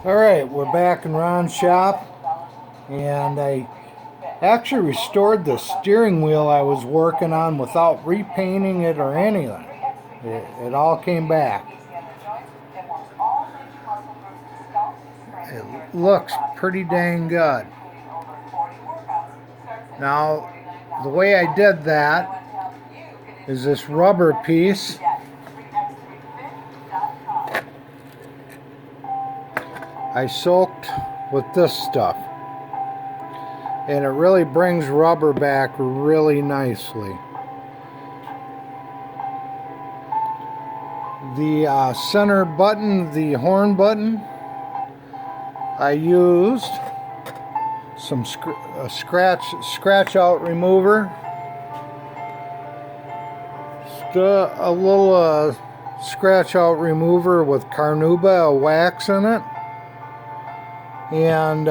Alright, we're back in Ron's shop, and I actually restored the steering wheel I was working on without repainting it or anything. It all came back. It looks pretty dang good. Now, the way I did that is this rubber piece. I soaked with this stuff, and it really brings rubber back really nicely. The center button, the horn button, I used some scratch out remover, just a little scratch out remover with carnauba wax in it, and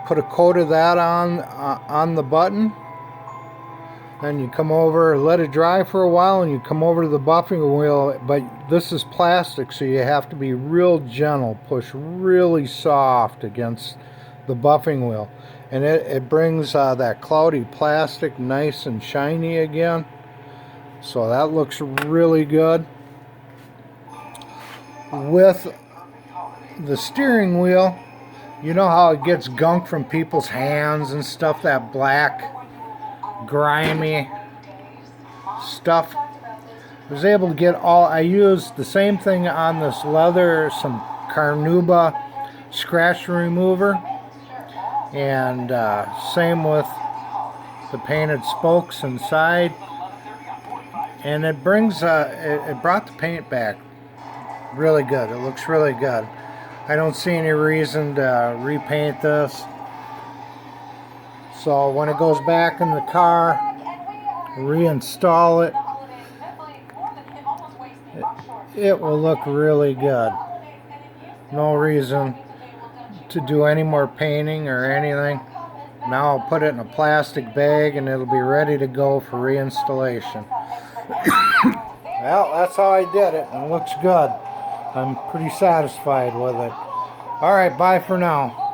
put a coat of that on the button. Then you come over, let it dry for a while, and you come over to the buffing wheel. But this is plastic, so you have to be real gentle, push really soft against the buffing wheel, and it brings that cloudy plastic nice and shiny again. So that looks really good. With the steering wheel, you know how it gets gunk from people's hands and stuff, that black grimy stuff. I was able to get I used the same thing on this leather, some carnauba scratch remover, and same with the painted spokes inside, and it brings it brought the paint back really good. It looks really good. I don't see any reason to repaint this. So when it goes back in the car, reinstall it will look really good. No reason to do any more painting or anything. Now I'll put it in a plastic bag and it'll be ready to go for reinstallation. Well, that's how I did it, and it looks good. I'm pretty satisfied with it. Alright, bye for now.